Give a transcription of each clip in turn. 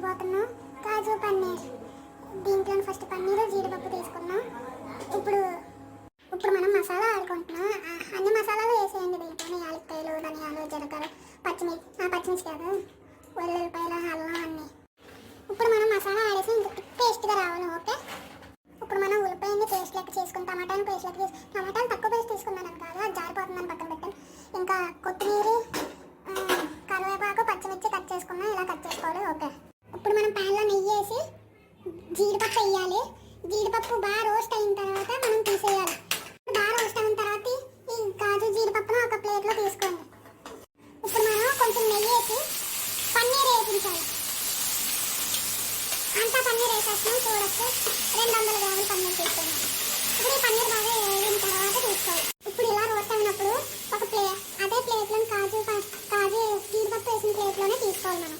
చేయబోతున్నాం కాజు పన్నీర్. దీంట్లో ఫస్ట్ పన్నీరు జీడిపప్పు తీసుకున్నాం. ఇప్పుడు మనం మసాలా ఆడుకుంటున్నాం. అన్ని మసాలాలు వేసేయండి దీంట్లో. యాలక్కాయలు, ధనియాలు, జీలకర్ర, పచ్చిమిర్చి కాదు, వెల్లుల్లిపాయలు, అల్లం అన్నీ. ఇప్పుడు మనం మసాలా ఆడేసి పేస్ట్గా రావాలి. ఓకే, ఇప్పుడు మనం ఉల్లిపాయని పేస్ట్ లెక్క చేసుకుని టమాటాని పేస్ట్ లెక్క చేసి, టమాటాలు తక్కువ పేస్ట్ తీసుకున్నాను కాదు, అది జారిపోతుందని పక్కన పెట్టాను. ఇంకా కొత్తిమీర, కరివేపాకు, పచ్చిమిర్చి కట్ చేసుకున్నాం. ఇలా కట్ చేసుకోవాలి. ఓకే, ఇప్పుడు మనం ప్యాన్లో నెయ్యి వేసి జీడిపప్పు వేయాలి. జీడిపప్పు బాగా రోస్ట్ అయిన తర్వాత మనం తీసేయాలి. బాగా రోస్ట్ అయిన తర్వాత ఈ కాజు జీడిపప్పును ఒక ప్లేట్లో తీసుకోండి. ఇప్పుడు మనం కొంచెం నెయ్యి వేసి పన్నీర్ వేయించాలి. అంతా పన్నీర్ వేసేస్తున్నాం. చూడొచ్చు, 200 గ్రాముల పన్నీర్ తీసుకున్నాం. ఇప్పుడు ఈ పన్నీర్ బాగా వేగిన తర్వాత తీసుకోవాలి. ఇప్పుడు ఇలా రోస్ట్ అయినప్పుడు ఒక అదే ప్లేట్లో కాజు జీడిపప్పు వేసిన ప్లేట్లోనే తీసుకోవాలి. మనం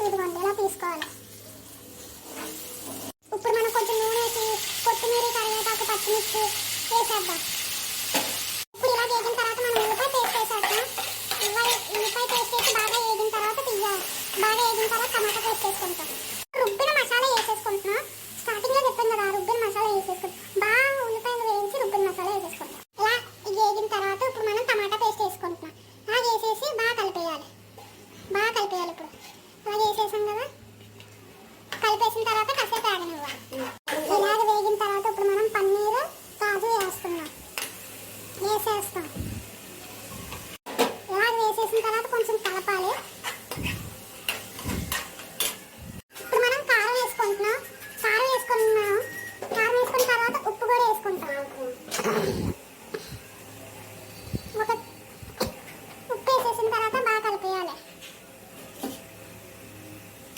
ఇదిగోండి ఇలా తీసుకోవాలి. ఇప్పుడు మనం కొంచెం నూనె వేసి కొత్తిమీర, కరివేపాకు, పచ్చిమిర్చి వేసేద్దాం. ఇప్పుడు ఇలా వేగిన తర్వాత మనం ఉల్లిపాయ పేస్ట్ వేసేద్దాం. ఉల్లిపాయ పేస్ట్ వేసి బాగా వేగిన తర్వాత తీయాలి. బాగా వేగిన తర్వాత టమాటా పేస్ట్ వేసుకుంటాం. రుబ్బిన మసాలా వేసేసుకుంటున్నాం. స్టార్టింగ్లో చెప్పాను కదా, రుబ్బిన మసాలా వేసేసుకుంటాం. బాగా ఉల్లిపాయలు వేయించి రుబ్బిన మసాలా వేసేసుకుంటాం. ఇలా వేగిన తర్వాత ఇప్పుడు మనం టమాటా పేస్ట్ వేసుకుంటున్నాం. అలా వేసేసి బాగా కలిపేయాలి. ఇప్పుడు అలా వేసేసాం కదా, కలిపేసిన తర్వాత కాసేపు ఆగనివ్వాలి. ఇలాగ వేగిన తర్వాత ఇప్పుడు మనం పన్నీరు, కాజు వేసేస్తాం. ఇలాగ వేసేసిన తర్వాత కొంచెం కలపాలి. ఇప్పుడు మనం కారం వేసుకుంటున్నాం. కారం వేసుకున్న తర్వాత ఉప్పు కూడా వేసుకుంటాం. ఉప్పు వేసేసిన తర్వాత బాగా కలిపేయాలి.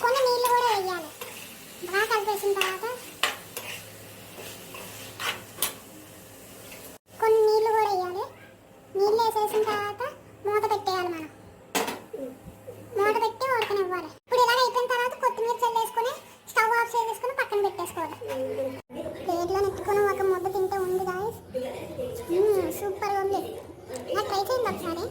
కొన్ని నీళ్ళు కూడా వేయాలి. బాగా కలిపేసిన తర్వాత కొన్ని నీళ్ళు కూడా వేయాలి. నీళ్ళు వేసేసిన తర్వాత మూత పెట్టేయాలి. మనం మూత పెట్టి ఉడకనివ్వాలి. ఇప్పుడు ఇలా అయిపోయిన తర్వాత కొత్తిమీర చల్లేసుకుని స్టవ్ ఆఫ్ చేసేసుకుని పక్కన పెట్టేసుకోవాలి. ప్లేట్లో నెట్టుకుని ఒక ముద్ద తింటే ఉంది గాయస్, సూపర్గా ఉంది. నాకు ట్రై చేయండి ఒకసారి.